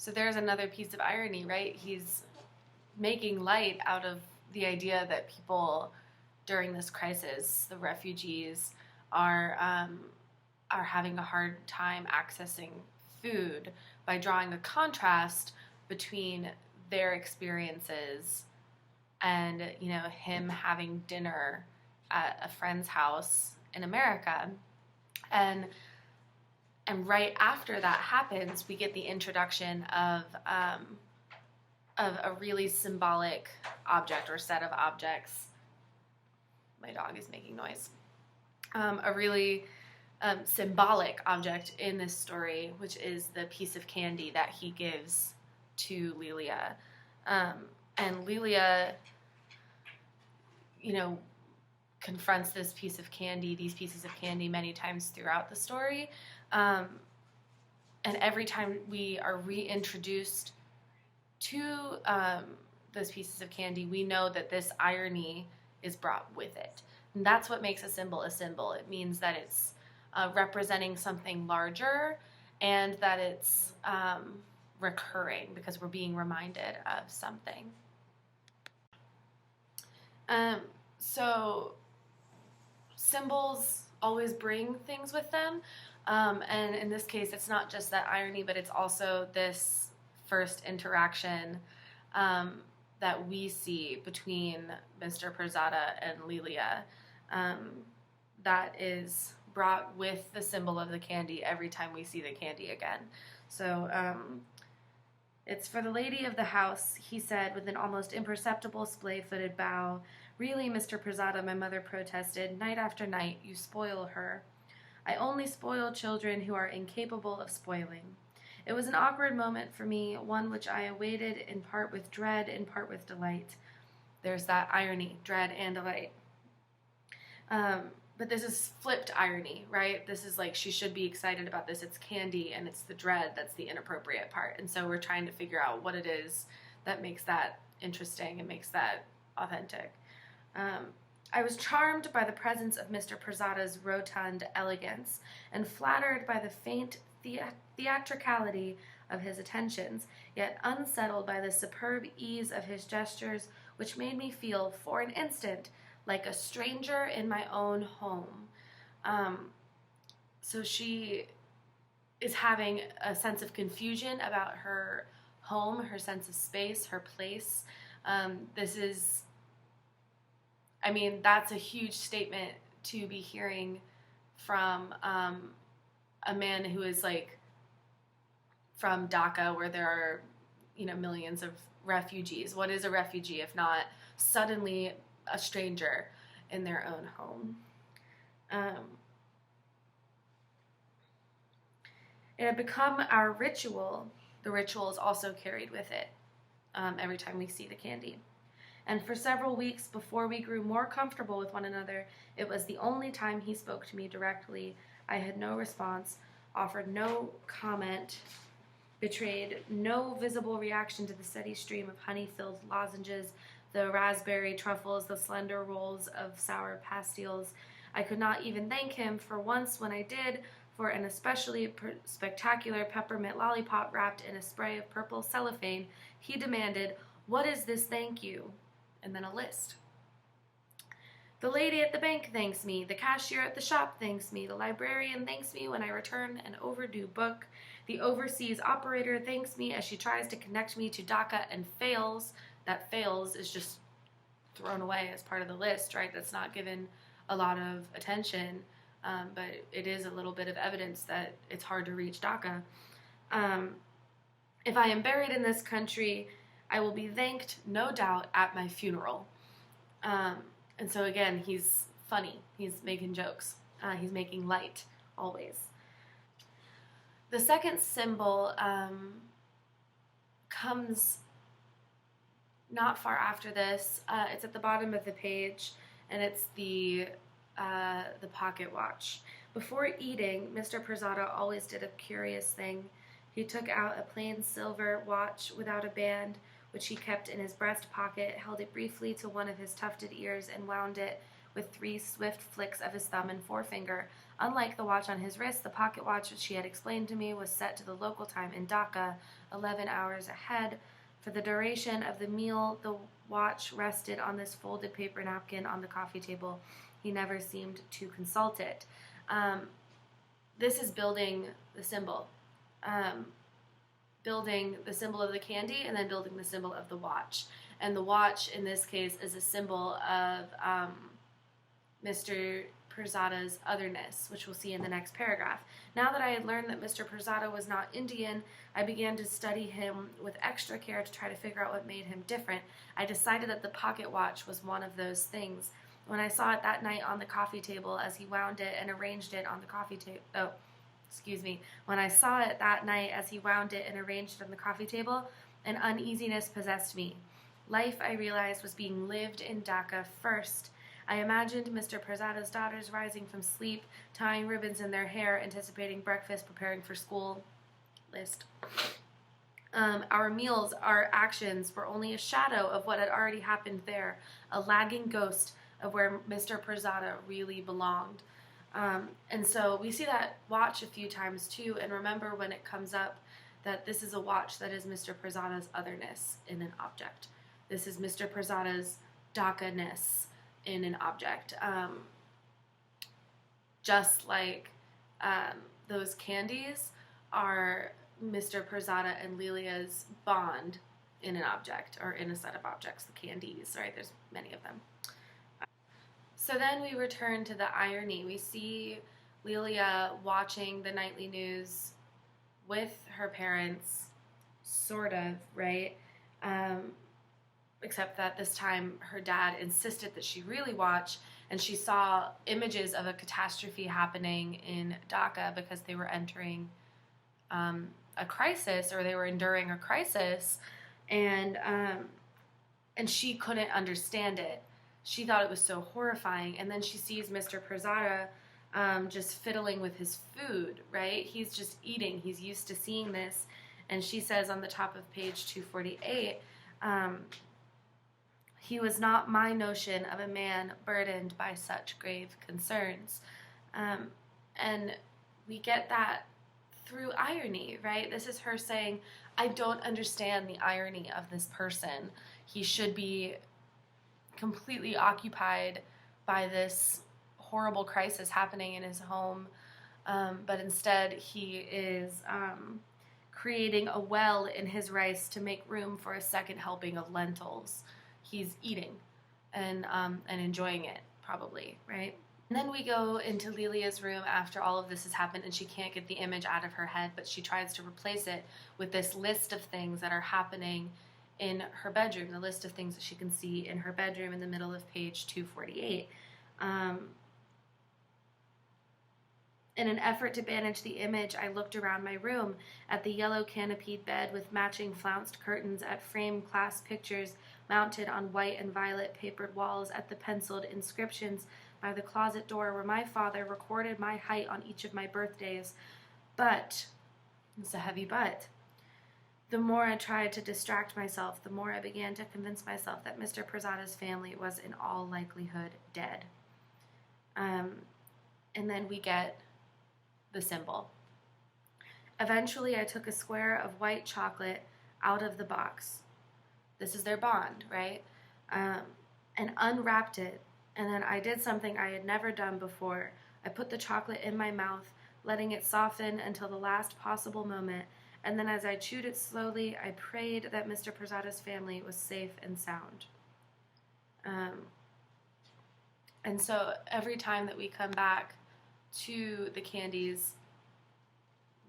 So there's another piece of irony, right? He's making light out of the idea that people during this crisis, the refugees, are are having a hard time accessing food by drawing a contrast between their experiences and him having dinner at a friend's house in America. and and right after that happens, we get the introduction of a really symbolic object or set of objects. My dog is making noise. A really symbolic object in this story, which is the piece of candy that he gives to Lilia. And Lilia, confronts these pieces of candy many times throughout the story. And every time we are reintroduced to those pieces of candy, we know that this irony is brought with it. And that's what makes a symbol a symbol. It means that it's representing something larger and that it's recurring because we're being reminded of something. So symbols always bring things with them. And in this case, it's not just that irony, but it's also this first interaction that we see between Mr. Pirzada and Lilia that is brought with the symbol of the candy every time we see the candy again. So it's for the lady of the house, he said with an almost imperceptible splay-footed bow. Really, Mr. Pirzada, my mother protested, night after night you spoil her. I only spoil children who are incapable of spoiling. It was an awkward moment for me, one which I awaited in part with dread, in part with delight. There's that irony, dread and delight. But this is flipped irony, right? This is like she should be excited about this. It's candy, and it's the dread that's the inappropriate part. And so we're trying to figure out what it is that makes that interesting and makes that authentic. I was charmed by the presence of Mr. Pirzada's rotund elegance and flattered by the faint theatricality of his attentions, yet unsettled by the superb ease of his gestures, which made me feel, for an instant, like a stranger in my own home. So she is having a sense of confusion about her home, her sense of space, her place. That's a huge statement to be hearing from a man who is like from Dhaka, where there are, millions of refugees. What is a refugee if not suddenly a stranger in their own home? It had become our ritual. The ritual is also carried with it every time we see the candy. And for several weeks before we grew more comfortable with one another, it was the only time he spoke to me directly. I had no response, offered no comment, betrayed no visible reaction to the steady stream of honey-filled lozenges, the raspberry truffles, the slender rolls of sour pastilles. I could not even thank him for once when I did for an especially spectacular peppermint lollipop wrapped in a spray of purple cellophane. He demanded, "What is this thank you?" And then a list. The lady at the bank thanks me. The cashier at the shop thanks me. The librarian thanks me when I return an overdue book. The overseas operator thanks me as she tries to connect me to Dhaka and fails. That fails is just thrown away as part of the list, right? That's not given a lot of attention, but it is a little bit of evidence that it's hard to reach Dhaka. If I am buried in this country, I will be thanked, no doubt, at my funeral. And so again, he's funny. He's making jokes. He's making light, always. The second symbol comes not far after this. It's at the bottom of the page, and it's the pocket watch. Before eating, Mr. Pirzada always did a curious thing. He took out a plain silver watch without a band, which he kept in his breast pocket, held it briefly to one of his tufted ears, and wound it with 3 swift flicks of his thumb and forefinger Unlike the watch on his wrist, the pocket watch which she had explained to me was set to the local time in Dhaka, 11 hours ahead. For the duration of the meal, the watch rested on this folded paper napkin on the coffee table. He never seemed to consult it. This is building the symbol. Building the symbol of the candy and then building the symbol of the watch. And the watch, in this case, is a symbol of Mr. Pirzada's otherness, which we'll see in the next paragraph. Now that I had learned that Mr. Pirzada was not Indian, I began to study him with extra care to try to figure out what made him different. I decided that the pocket watch was one of those things. When I saw it that night on the coffee table as he wound it and arranged it on the coffee table, when I saw it that night as he wound it and arranged it on the coffee table, an uneasiness possessed me. Life, I realized, was being lived in Dhaka first. I imagined Mr. Pirzada's daughters rising from sleep, tying ribbons in their hair, anticipating breakfast, preparing for school. List. Our meals, our actions were only a shadow of what had already happened there, a lagging ghost of where Mr. Pirzada really belonged. And so we see that watch a few times too, and remember when it comes up that this is a watch that is Mr. Pirzada's otherness in an object. This is Mr. Pirzada's Dhaka-ness in an object. Just like those candies are Mr. Pirzada and Lilia's bond in an object, or in a set of objects, the candies, right? There's many of them. So then we return to the irony. We see Lilia watching the nightly news with her parents, sort of, right? Except that this time her dad insisted that she really watch, and she saw images of a catastrophe happening in Dhaka because they were entering a crisis, or they were enduring a crisis, and she couldn't understand it. She thought it was so horrifying, and then she sees Mr. Pirzada just fiddling with his food, right? He's just eating. He's used to seeing this, and she says on the top of page 248, he was not my notion of a man burdened by such grave concerns. And we get that through irony, right? This is her saying, I don't understand the irony of this person. He should be completely occupied by this horrible crisis happening in his home, but instead he is creating a well in his rice to make room for a second helping of lentils. He's eating and enjoying it, probably, right? And then we go into Lilia's room after all of this has happened, and she can't get the image out of her head, but she tries to replace it with this list of things that are happening in her bedroom, the list of things that she can see in her bedroom in the middle of page 248. In an effort to banish the image, I looked around my room at the yellow canopied bed with matching flounced curtains, at framed class pictures mounted on white and violet papered walls, at the penciled inscriptions by the closet door where my father recorded my height on each of my birthdays. But, it's a heavy but, the more I tried to distract myself, the more I began to convince myself that Mr. Pirzada's family was in all likelihood dead. And then we get the symbol. Eventually, I took a square of white chocolate out of the box. This is their bond, right? And unwrapped it. And then I did something I had never done before. I put the chocolate in my mouth, letting it soften until the last possible moment. And then as I chewed it slowly, I prayed that Mr. Pirzada's family was safe and sound. And so every time that we come back to the candies,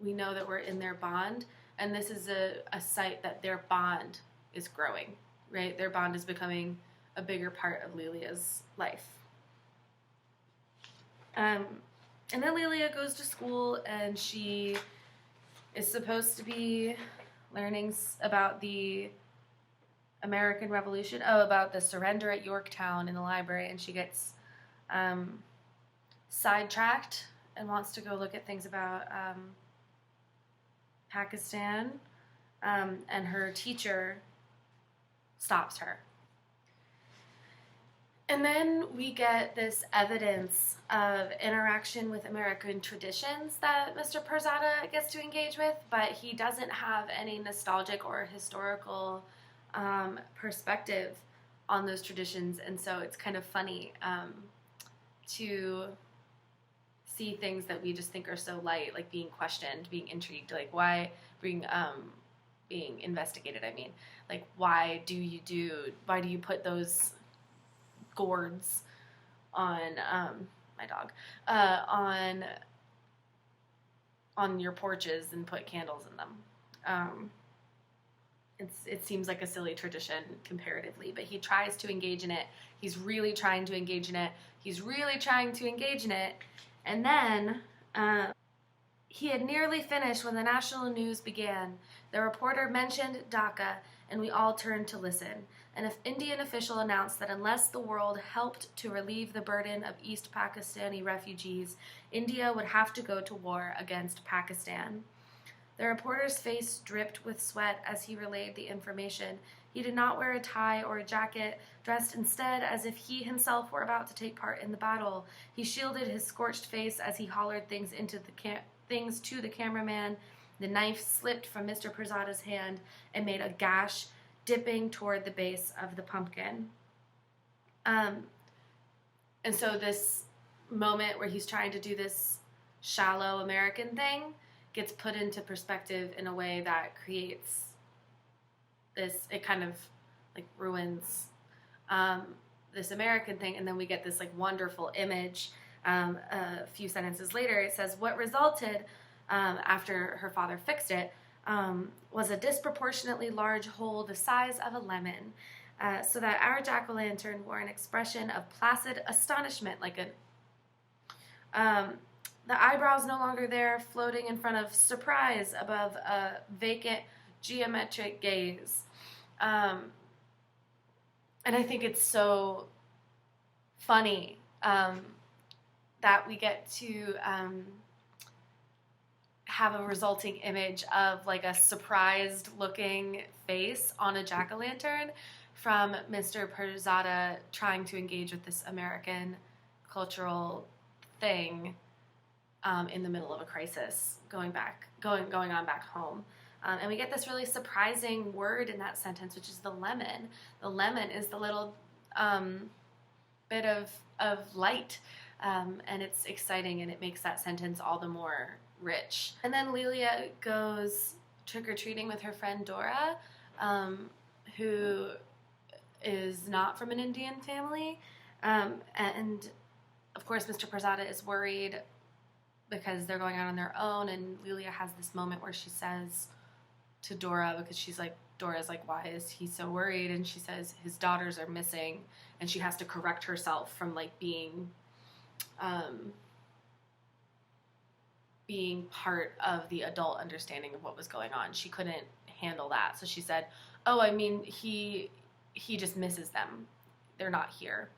we know that we're in their bond. And this is a site that their bond is growing, right? Their bond is becoming a bigger part of Lilia's life. And then Lilia goes to school, and she is supposed to be learning about the American Revolution, about the surrender at Yorktown in the library, and she gets sidetracked and wants to go look at things about Pakistan, and her teacher stops her. And then we get this evidence of interaction with American traditions that Mr. Pirzada gets to engage with, but he doesn't have any nostalgic or historical perspective on those traditions. And so it's kind of funny to see things that we just think are so light, like being questioned, being intrigued, like why being investigated. I mean, like why do you put those gourds on my dog on your porches and put candles in them. It seems like a silly tradition comparatively, but he tries to engage in it. He's really trying to engage in it. He's really trying to engage in it. And then he had nearly finished when the national news began. The reporter mentioned Dhaka, and we all turned to listen. An Indian official announced that unless the world helped to relieve the burden of East Pakistani refugees, India would have to go to war against Pakistan. The reporter's face dripped with sweat as he relayed the information. He did not wear a tie or a jacket, dressed instead as if he himself were about to take part in the battle. He shielded his scorched face as he hollered things to the cameraman. The knife slipped from Mr. Pirzada's hand and made a gash, dipping toward the base of the pumpkin. And so this moment where he's trying to do this shallow American thing gets put into perspective in a way that creates this, it kind of like ruins this American thing, and then we get this like wonderful image. A few sentences later, it says, what resulted after her father fixed it was a disproportionately large hole the size of a lemon, so that our jack-o'-lantern wore an expression of placid astonishment, like the eyebrows no longer there, floating in front of surprise above a vacant geometric gaze. And I think it's so funny that we get to have a resulting image of like a surprised looking face on a jack-o'-lantern from Mr. Pirzada trying to engage with this American cultural thing in the middle of a crisis going on back home. And we get this really surprising word in that sentence, which is the lemon. The lemon is the little bit of light, and it's exciting, and it makes that sentence all the more rich. And then Lelia goes trick-or-treating with her friend Dora, who is not from an Indian family. And of course, Mr. Pirzada is worried because they're going out on their own, and Lelia has this moment where she says to Dora, because Dora's like, why is he so worried? And she says his daughters are missing, and she has to correct herself from like being part of the adult understanding of what was going on. She couldn't handle that, so she said, oh, I mean, he just misses them. They're not here.